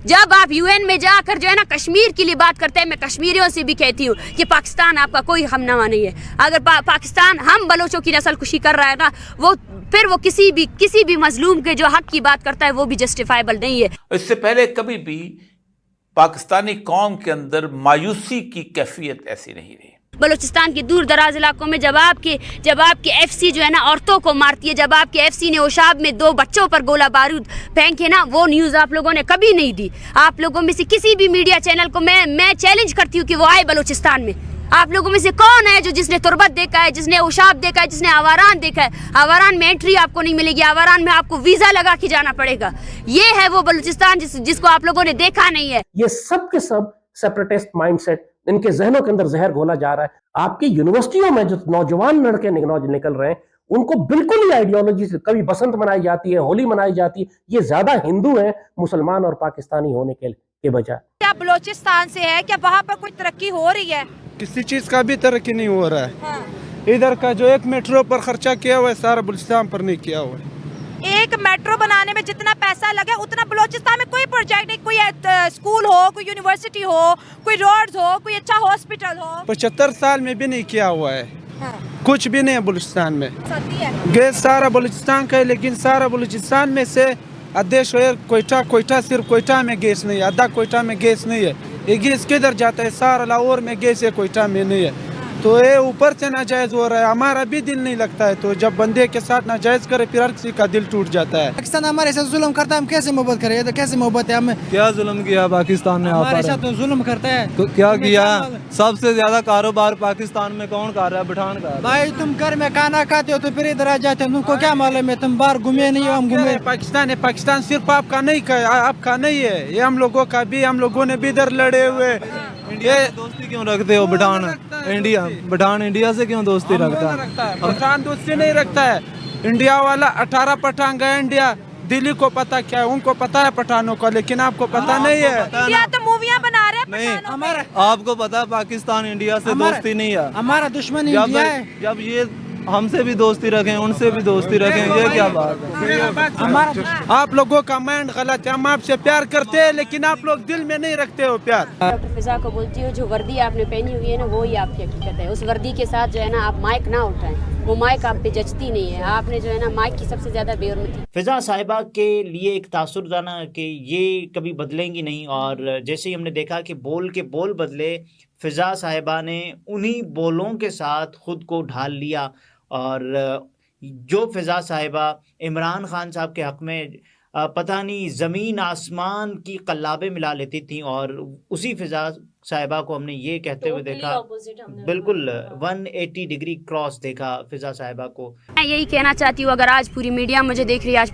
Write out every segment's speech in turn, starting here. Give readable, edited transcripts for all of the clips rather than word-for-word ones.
जब आप यूएन में जाकर जो है ना कश्मीर के लिए बात करते हैं, मैं कश्मीरियों से भी कहती हूँ कि पाकिस्तान आपका कोई हमनवा नहीं है। अगर पाकिस्तान हम बलोचों की नस्ल खुशी कर रहा है ना, वो फिर वो किसी भी मजलूम के जो हक की बात करता है वो भी जस्टिफाइबल नहीं है। इससे पहले कभी भी पाकिस्तानी कौम के अंदर मायूसी की कैफियत ऐसी नहीं रही। बलूचिस्तान के दूर दराज इलाकों में जब आपकी एफसी जो है ना औरतों को मारती है, जब आपकी एफसी ने ओशाब में 2 बच्चों पर गोला बारूद फेंके ना, वो न्यूज़ आप लोगों ने कभी नहीं दी। आप लोगों में से किसी भी मीडिया चैनल को मैं चैलेंज करती हूँ कि वो आए बलूचिस्तान में। आप लोगों में से कौन है जिसने तुरबत देखा है, जिसने ओशाब देखा है, जिसने आवारान देखा है? आवारान में एंट्री आपको नहीं मिलेगी, आवारान में आपको वीजा लगा के जाना पड़ेगा। ये है वो बलूचिस्तान जिसको आप लोगों ने देखा नहीं है। ये सब के सब सेपरेटिस्ट माइंडसेट, इनके जहनों के अंदर जहर घोला जा रहा है। आपकी यूनिवर्सिटियों में जो नौजवान लड़के निकल रहे हैं, उनको बिल्कुल ही आइडियोलॉजी से, कभी बसंत मनाई जाती है, होली मनाई जाती है, ये ज्यादा हिंदू हैं मुसलमान और पाकिस्तानी होने के बजाय। क्या बलोचिस्तान से है, क्या वहाँ पर कोई तरक्की हो रही है? किसी चीज का भी तरक्की नहीं हो रहा है। हाँ। इधर का जो एक मेट्रो पर खर्चा किया हुआ है सारा बलूचिस्तान पर नहीं किया हुआ है। एक मेट्रो बनाने में जितना पैसा लगे उतना बलोचिस्तान में कोई प्रोजेक्ट नहीं, कोई स्कूल हो, कोई यूनिवर्सिटी हो, कोई रोड्स हो, कोई अच्छा हॉस्पिटल हो। 75 साल में भी नहीं किया हुआ है। हाँ। कुछ भी नहीं है बलूचिस्तान में। सती है। गैस सारा बलूचिस्तान का है, लेकिन सारा बलूचिस्तान में से आधे शहर कोयटा सिर्फ कोयटा में गैस नहीं है, आधा कोयटा में गैस नहीं है। ये गैस किधर जाता है? सारा लाहौर में गैस है, कोयटा में नहीं है। तो ये ऊपर से नाजायज हो रहा है, हमारा भी दिल नहीं लगता है। तो जब बंदे के साथ नाजायज करे फिर हर किसी का दिल टूट जाता है। पाकिस्तान हमारे साथ जुल्म करता है, हम कैसे मोहब्बत करें? तो कैसे मोहब्बत है? हमें क्या जुल्म किया पाकिस्तान ने? हमारे साथ तो जुल्म करता है। तो क्या किया? सबसे ज्यादा कारोबार पाकिस्तान में कौन कर रहा है? पठान का। भाई तुम घर में खाना खाते हो तो फिर इधर आ जाते हो, तुमको क्या मालूम है? तुम बाहर घूमे नहीं हो, हम घूमे। पाकिस्तान है, पाकिस्तान सिर्फ आपका नहीं है, ये हम लोगों का भी, हम लोगों ने भी इधर लड़े हुए। इंडिया से दोस्ती क्यों रखते हो? पठान इंडिया से क्यों दोस्ती रखता है? पठान दोस्ती नहीं रखता है। इंडिया वाला 18 पठान गए इंडिया, दिल्ली को पता क्या है? उनको पता है पठानों को, लेकिन आपको पता नहीं है। इंडिया तो मूवियाँ बना रहे हैं नहीं, हमारा आपको पता है पाकिस्तान इंडिया से दोस्ती नहीं है। हमारा दुश्मन इंडिया है। जब ये हमसे भी दोस्ती रखें, उनसे भी दोस्ती रखें, ये क्या बात है? हमारा आप लोगों का माइंड गलत है। हम आपसे प्यार करते हैं, लेकिन आप लोग दिल में नहीं रखते हो प्यार। डॉक्टर फिजा को बोलती हूँ, जो वर्दी आपने पहनी हुई है ना, वो ही आपकी हकीकत है। उस वर्दी के साथ जो है ना आप माइक ना उठाएं, वो माइक आप पे जचती नहीं है। आपने जो है ना माइक की सबसे ज्यादा बेहरमती। फिजा साहिबा के लिए एक तासुर था ना कि ये कभी बदलेंगी नहीं, और जैसे ही हमने देखा कि बोल के बोल बदले, फिजा साहिबा ने उन्हीं बोलों के साथ खुद को ढाल लिया। और जो फिजा साहिबा इमरान खान साहब के हक़ में पता नहीं ज़मीन आसमान की कल्लाबें मिला लेती थी, और उसी फिजा साहिबा को हमने ये कहते हुए देखा, बिल्कुल 180 डिग्री क्रॉस देखा फिजा साहिबा को। मैं यही कहना चाहती हूँ, अगर आज पूरी मीडिया मुझे देख रही है, आज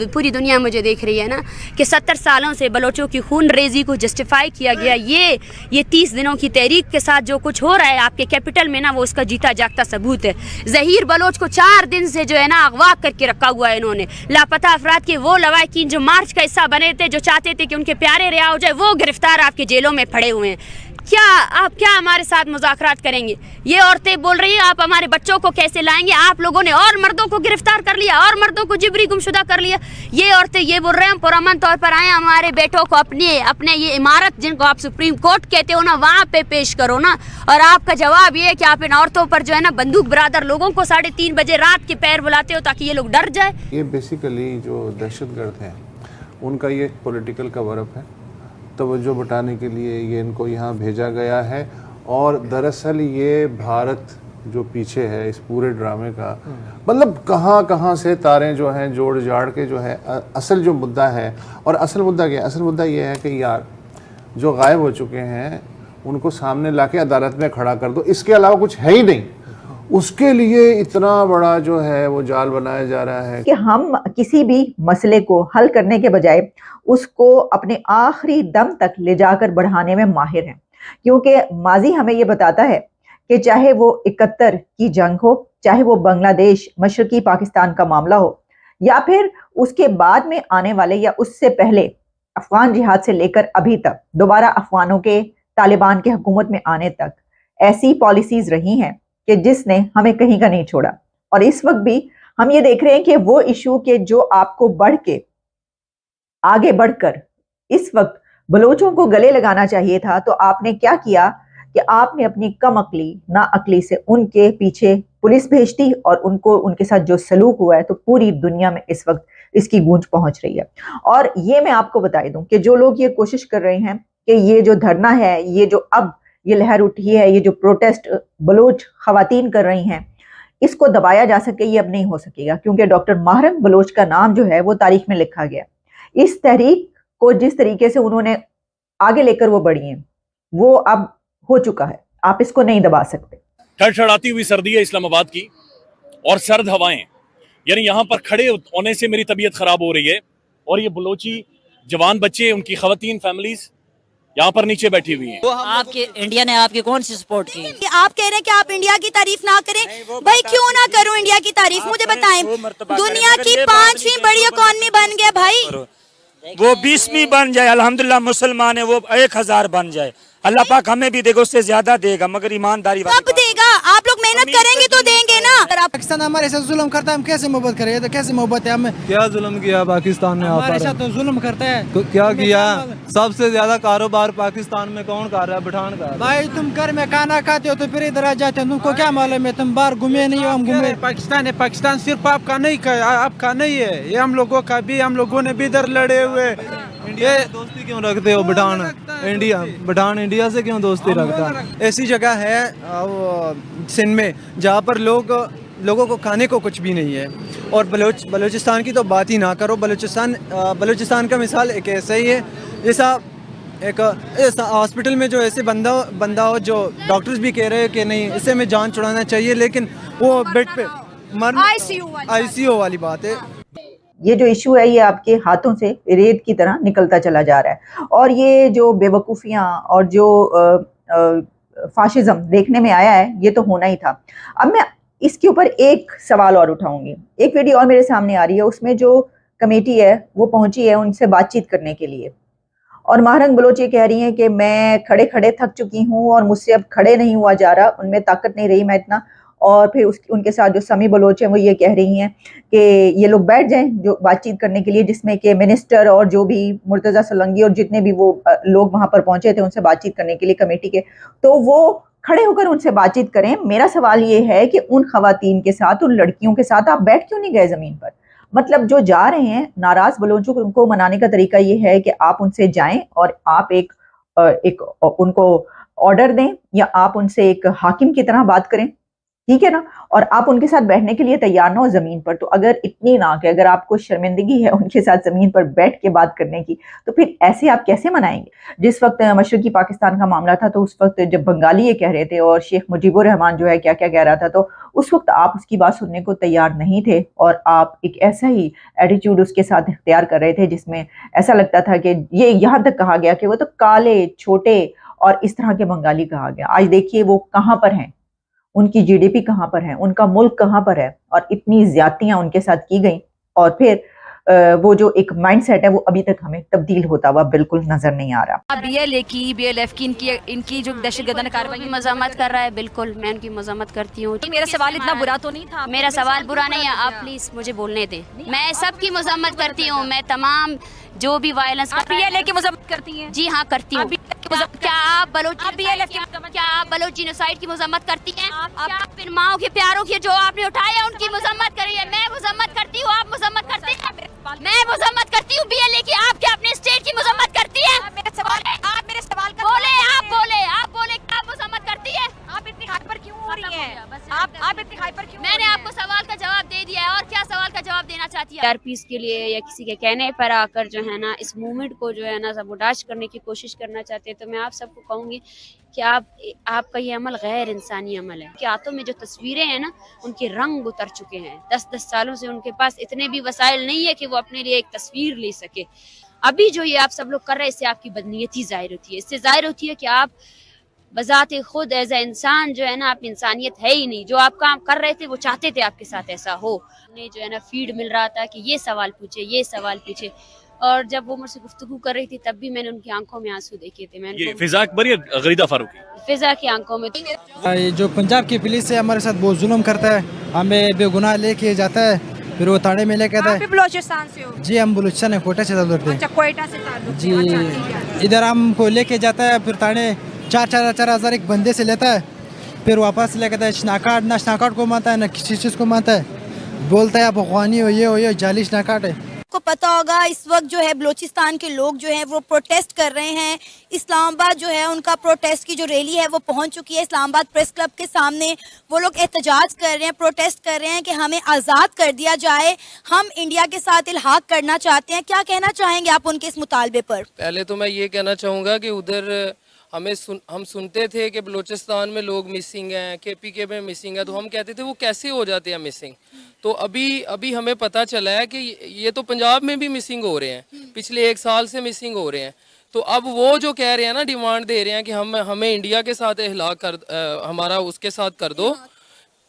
पूरी दुनिया मुझे देख रही है ना, कि 70 सालों से बलोचों की खून रेजी को जस्टिफाई किया गया, ये 30 दिनों की तहरीक के साथ जो कुछ हो रहा है आपके कैपिटल में ना, वो उसका जीता जागता सबूत है। ज़हीर बलोच को 4 दिन से जो है ना अगवा करके रखा हुआ है इन्होंने। लापता अफराद के वो लवाकिन जो मार्च का हिस्सा बने थे, जो चाहते थे कि उनके प्यारे रिहा हो जाए, वो गिरफ्तार आपके जेलों में पड़े हुए हैं। आप क्या हमारे साथ मुज़ाकरात करेंगे? ये औरतें बोल रही हैं आप हमारे बच्चों को कैसे लाएंगे? आप लोगों ने और मर्दों को गिरफ्तार कर लिया, और मर्दों को जिबरी गुमशुदा कर लिया। ये औरतें ये बोल रहे हैं पुरअमन तौर पर आए, हमारे बेटों को अपने ये इमारत जिनको आप सुप्रीम कोर्ट कहते हो ना, वहाँ पे पेश करो ना। और आपका जवाब ये है कि आप इन औरतों पर जो है ना बंदूक बरादर लोगों को 3:30 बजे रात के पैर बुलाते हो ताकि ये लोग डर जाए। ये बेसिकली जो दहशतगर्द हैं उनका ये पॉलिटिकल कवर अप है, तवज्जो बटाने के लिए ये इनको यहाँ भेजा गया है। और दरअसल ये भारत जो पीछे है इस पूरे ड्रामे का, मतलब कहाँ से तारें जो हैं जोड़ जाड़ के जो है असल जो मुद्दा है। और असल मुद्दा क्या है? असल मुद्दा ये है कि यार जो गायब हो चुके हैं उनको सामने लाके अदालत में खड़ा कर दो, इसके अलावा कुछ है ही नहीं। उसके लिए इतना बड़ा जो है वो जाल बनाया जा रहा है कि हम किसी भी मसले को हल करने के बजाय उसको अपने आखिरी दम तक ले जाकर बढ़ाने में माहिर हैं। क्योंकि माजी हमें ये बताता है कि चाहे वो 71 की जंग हो, चाहे वो बांग्लादेश मशरकी पाकिस्तान का मामला हो, या फिर उसके बाद में आने वाले या उससे पहले अफगान जिहाद से लेकर अभी तक दोबारा अफगानों के तालिबान के हुकूमत में आने तक, ऐसी पॉलिसीज रही हैं कि जिसने हमें कहीं का नहीं छोड़ा। और इस वक्त भी हम ये देख रहे हैं कि वो इशू के जो आपको आगे बढ़कर इस वक्त बलोचों को गले लगाना चाहिए था, तो आपने क्या किया कि आपने अपनी कम अकली ना अकली से उनके पीछे पुलिस भेज दी और उनको उनके साथ जो सलूक हुआ है तो पूरी दुनिया में इस वक्त इसकी गूंज पहुंच रही है। और ये मैं आपको बता दूं कि जो लोग ये कोशिश कर रहे हैं कि ये जो धरना है, ये जो अब ये लहर उठी है, ये जो प्रोटेस्ट बलोच खवातीन कर रही हैं, इसको दबाया जा सके, ये अब नहीं हो सकेगा, क्योंकि डॉक्टर माहरंग बलोच का नाम जो है वो तारीख में लिखा गया। इस तहरीक को जिस तरीके से उन्होंने आगे लेकर वो बढ़ी हैं वो अब हो चुका है, आप इसको नहीं दबा सकते। ठड़ठड़ाती हुई सर्दी है इस्लामाबाद की और सर्द हवाएं, यानी यहाँ पर खड़े होने से मेरी तबीयत खराब हो रही है। और ये बलोची जवान बच्चे, उनकी खवातीन फैमिलीज यहाँ पर नीचे बैठी हुई हैं। आपके इंडिया ने आपकी कौन सी सपोर्ट की? आप कह रहे हैं कि आप इंडिया की तारीफ ना करें, भाई क्यों ना करूं इंडिया की तारीफ? मुझे बताएं, दुनिया की 5वीं बड़ी इकॉनमी बन गया भाई, वो 20वीं बन जाए, अल्हम्दुलिल्लाह मुसलमान है, वो 1000 बन जाए, अल्लाह पाक हमें भी देगा, उससे ज्यादा देगा, मगर ईमानदारी कब देगा? आप लोग मेहनत करेंगे तो देंगे ना। पाकिस्तान हमारे साथ जुल्म करता है, हम कैसे मोहब्बत करें? तो कैसे मोहब्बत है? हमें क्या जुल्म किया पाकिस्तान ने? हमारे साथ तो जुल्म करता है। क्या किया? सबसे ज्यादा कारोबार पाकिस्तान में कौन कर रहा है? पठान का। भाई तुम घर में खाना खाते हो तो फिर इधर आ जाते हो, तुमको क्या मालूम है? तुम बाहर घूमे नहीं हो, हम घूमे। पाकिस्तान है, पाकिस्तान सिर्फ आपका नहीं, आपका नहीं है, ये हम लोगों का भी, हम लोगों ने भी इधर लड़े हुए। इंडिया से दोस्ती क्यों रखते हो? पठान इंडिया से क्यों दोस्ती रखता है? ऐसी जगह है सिंध में जहाँ पर लोगों को खाने को कुछ भी नहीं है। और बलूचिस्तान की तो बात ही ना करो। बलूचिस्तान का मिसाल एक ऐसा ही है, जैसा एक हॉस्पिटल में जो ऐसे बंदा हो जो डॉक्टर्स भी कह रहे हैं कि नहीं इसे में जान छुड़ाना चाहिए, लेकिन वो बेड पे आईसीयू वाली बात है। ये जो इशू है ये आपके हाथों से रेत की तरह निकलता चला जा रहा है। और ये जो बेवकूफ़ियाँ और जो फाशिज्म देखने में आया है, ये तो होना ही था। अब मैं इसके ऊपर एक सवाल और उठाऊंगी। एक वीडियो और मेरे सामने आ रही है, उसमें जो कमेटी है वो पहुंची है उनसे बातचीत करने के लिए, और माहरंग बलोच ये कह रही हैं कि मैं खड़े खड़े थक चुकी हूँ और मुझसे अब खड़े नहीं हुआ जा रहा, उनमें ताकत नहीं रही मैं इतना। और फिर उनके साथ जो समी बलोच हैं वो ये कह रही हैं कि ये लोग बैठ जाएं जो बातचीत करने के लिए, जिसमें कि मिनिस्टर और जो भी मुर्तज़ा सलंगी और जितने भी वो लोग वहाँ पर पहुंचे थे उनसे बातचीत करने के लिए कमेटी के, तो वो खड़े होकर उनसे बातचीत करें। मेरा सवाल ये है कि उन खवातीन के साथ, उन लड़कियों के साथ आप बैठ क्यों नहीं गए ज़मीन पर? मतलब जो जा रहे हैं नाराज़ बलोचों को, उनको मनाने का तरीका ये है कि आप उनसे जाएं और आप एक उनको ऑर्डर दें, या आप उनसे एक हाकिम की तरह बात करें, ठीक है ना, और आप उनके साथ बैठने के लिए तैयार ना हो ज़मीन पर। तो अगर इतनी ना कि अगर आपको शर्मिंदगी है उनके साथ ज़मीन पर बैठ के बात करने की, तो फिर ऐसे आप कैसे मनाएंगे? जिस वक्त मशरकी पाकिस्तान का मामला था तो उस वक्त जब बंगाली ये कह रहे थे और शेख मुजीबुर रहमान जो है क्या क्या कह रहा था, तो उस वक्त आप उसकी बात सुनने को तैयार नहीं थे और आप एक ऐसा ही एटीट्यूड उसके साथ इख्तियार कर रहे थे जिसमें ऐसा लगता था कि ये यहाँ तक कहा गया कि वो तो काले, छोटे और इस तरह के बंगाली कहा गया। आज देखिए वो कहाँ पर हैं, उनकी जीडीपी कहाँ पर है, उनका मुल्क कहाँ पर है, और इतनी ज्यादतियां उनके साथ की गई। और फिर वो जो एक माइंडसेट है वो अभी तक हमें तब्दील होता हुआ बिल्कुल नजर नहीं आ रहा। BLA की, BLF की, इनकी जो दहशतगर्दाना कार्रवाई की मज़ामत कर रहा है, बिल्कुल मैं उनकी मज़ामत करती हूँ। मेरा सवाल इतना बुरा तो नहीं था। मेरा सवाल बुरा नहीं है, आप प्लीज मुझे बोलने दें। मैं सबकी मज़ामत करती हूँ, मैं तमाम जो भी वायलेंस BLA की मज़ामत करती हैं? जी हाँ करती हूँ। क्या आप बलोच जीनोसाइड की मज़म्मत करती हैं? क्या आप इन माओं के प्यारों की जो आपने उठाया उनकी मज़म्मत करी है? मैं मज़म्मत करती हूँ, आप मज़म्मत करते हैं? मैं मज़म्मत करती हूँ BLA की, आप क्या अपने स्टेट की मज़म्मत करती हैं? आप मेरे सवाल का आप बोले क्या मज़म्मत करती है? आप इतनी हाइपर क्यों हो रही हैं? आप इतनी हाइपर क्यों? मैंने आपको सवाल का जवाब दे दिया है, और क्या सवाल का जवाब देना चाहती है? पीस के लिए या किसी के कहने पर आकर जो है ना इस मूवमेंट को जो है ना सबोटाज करने की कोशिश करना चाहते हैं, तो मैं आप सबको कहूँगी कि आपका ये अमल गैर इंसानी अमल है। कि हाथों में जो तस्वीरें हैं ना उनके रंग उतर चुके हैं। 10-10 सालों से उनके पास इतने भी वसाइल नहीं है कि वो अपने लिए एक तस्वीर ले सके। अभी जो ये आप सब लोग कर रहे हैं इससे आपकी बदनीयती जाहिर होती है। इससे जाहिर होती है कि आप बजाते खुद एज ए इंसान जो है ना आप इंसानियत है ही नहीं। जो आप काम कर रहे थे वो चाहते थे आपके साथ ऐसा हो। उन्हें जो है ना फीड मिल रहा था कि ये सवाल पूछे, और जब वो मुझसे गुफ्तगू कर रही थी तब भी मैंने उनकी आंखों में आंसू देखे थे। मैंने फिजा अकबर या गरीदा फारूकी? फिजा की आंखों में। जो पंजाब की पुलिस है हमारे साथ बहुत जुल्म करता है, हमें बेगुनाह लेके जाता है फिर वो ताड़े मेले कहता आप भी बलोचिस्तान से हो? जी हम बलूचिस्तान में कोटा से ताल्लुक़ अच्छा, कोयटा से ताल्लुक जी है। अच्छा, ठीक है। इधर हमको लेके जाता है, फिर ताड़े 4,000 एक बंदे से लेता है, फिर वापस लेके आता है। शनाकाट ना शनाकाट को मानता है ना किसी चीज़ को मानता है, बोलता है आप अफगानी हो, ये जाली शनाकाट है। को पता होगा इस वक्त जो है बलूचिस्तान के लोग जो हैं वो प्रोटेस्ट कर रहे हैं। इस्लामाबाद जो है उनका प्रोटेस्ट की जो रैली है वो पहुंच चुकी है इस्लामाबाद प्रेस क्लब के सामने। वो लोग एहतजाज कर रहे हैं, प्रोटेस्ट कर रहे हैं कि हमें आज़ाद कर दिया जाए, हम इंडिया के साथ इल्हाक करना चाहते हैं। क्या कहना चाहेंगे आप उनके इस मुतालबे पर? पहले तो मैं ये कहना चाहूँगा कि उधर हम सुनते थे कि बलूचिस्तान में लोग मिसिंग हैं, KPK में मिसिंग है, तो हम कहते थे वो कैसे हो जाते हैं मिसिंग। तो अभी हमें पता चला है कि ये तो पंजाब में भी मिसिंग हो रहे हैं, पिछले 1 साल से मिसिंग हो रहे हैं। तो अब वो जो कह रहे हैं ना, डिमांड दे रहे हैं कि हमें इंडिया के साथ इल्हाक हमारा उसके साथ कर दो,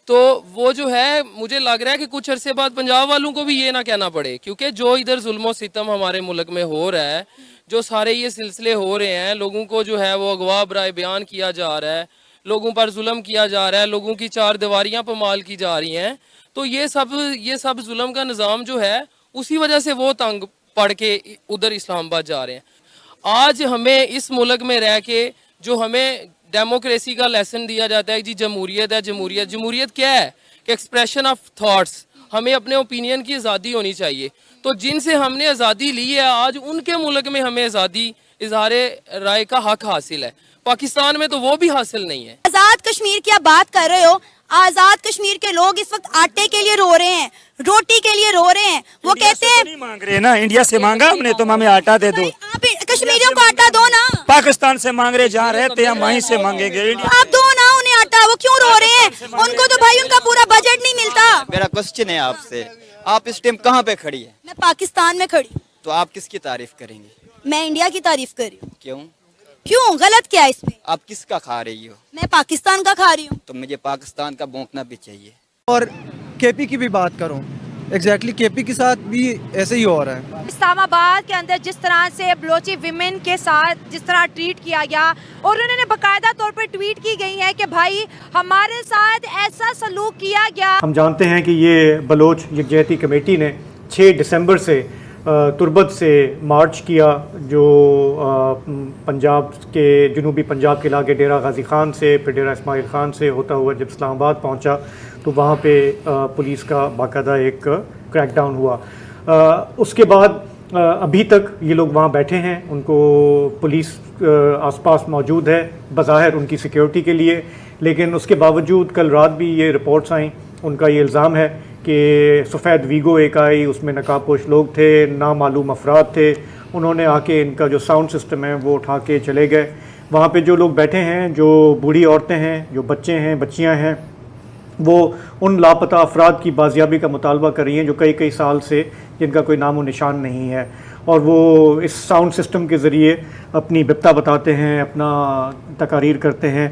तो वो जो है मुझे लग रहा है कि कुछ अरसे बाद पंजाब वालों को भी ये ना कहना पड़े, क्योंकि जो इधर जुल्म सितम हमारे मुल्क में हो रहा है, जो सारे ये सिलसिले हो रहे हैं, लोगों को जो है वो अगवा बराए बयान किया जा रहा है, लोगों पर जुल्म किया जा रहा है, लोगों की 4 दीवारियाँ पमाल की जा रही हैं, तो ये सब जुल्म का निज़ाम जो है उसी वजह से वो तंग पड़ के उधर इस्लामाबाद जा रहे हैं। आज हमें इस मुल्क में रह के जो हमें डेमोक्रेसी का लेसन दिया जाता है जी, जमहूरियत है, जमहूरियत क्या है कि एक्सप्रेशन ऑफ थॉट्स, हमें अपने ओपिनियन की आज़ादी होनी चाहिए। तो जिनसे हमने आज़ादी ली है, आज उनके मुल्क में हमें आज़ादी इज़हारे राय का हक हासिल है, पाकिस्तान में तो वो भी हासिल नहीं है। आज़ाद कश्मीर की आप बात कर रहे हो, आज़ाद कश्मीर के लोग इस वक्त आटे के लिए रो रहे हैं, रोटी के लिए रो रहे हैं। वो कहते हैं नहीं मांग रहे ना, इंडिया से मांगा हमने, तुम हमें आटा दे दो। आप कश्मीरियों को आटा दो ना। पाकिस्तान से मांग रहे, जहाँ रहते हैं हम वहीं से मांगेंगे। आप दो ना उन्हें आटा, वो क्यों रो रहे हैं? उनको तो भाई उनका पूरा बजट नहीं मिलता। मेरा क्वेश्चन है आपसे, आप इस टाइम कहाँ पे खड़ी है? मैं पाकिस्तान में खड़ी। तो आप किसकी तारीफ करेंगी? मैं इंडिया की तारीफ कर रही हूँ। क्यों गलत क्या है इसमें? आप किसका खा रही हो? मैं पाकिस्तान का खा रही हूँ। तो मुझे पाकिस्तान का भौंकना भी चाहिए। और KP की भी बात करूँ, एग्जैक्टली KP के साथ भी ऐसे ही हो रहा है। इस्लामाबाद के अंदर जिस तरह से बलोची विमेन के साथ जिस तरह ट्रीट किया गया, और उन्होंने बाकायदा तौर पर ट्वीट की गई है कि भाई हमारे साथ ऐसा सलूक किया गया। हम जानते हैं कि ये बलोच यकजहती कमेटी ने 6 दिसंबर से तुर्बत से मार्च किया, जो पंजाब के जनूबी पंजाब के इलाके डेरा गाजी ख़ान से, फिर डेरा इस्माइल ख़ान से होता हुआ जब इस्लामाबाद पहुंचा तो वहाँ पे पुलिस का बाकायदा एक क्रैकडाउन हुआ। उसके बाद अभी तक ये लोग वहाँ बैठे हैं, उनको पुलिस आसपास मौजूद है बज़ाहिर उनकी सिक्योरिटी के लिए, लेकिन उसके बावजूद कल रात भी ये रिपोर्ट्स आई, उनका ये इल्ज़ाम है कि सफ़ेद वीगो एक आई, उसमें नकाबपोश लोग थे, नामालूम अफराद थे, उन्होंने आके इनका जो साउंड सिस्टम है वो उठा के चले गए। वहाँ पे जो लोग बैठे हैं, जो बूढ़ी औरतें हैं, जो बच्चे हैं, बच्चियाँ हैं, वो उन लापता अफराद की बाजियाबी का मुतालबा कर रही हैं जो कई साल से जिनका कोई नामो निशान नहीं है, और वो इस साउंड सिस्टम के ज़रिए अपनी बिपता बताते हैं, अपना तकारीर करते हैं।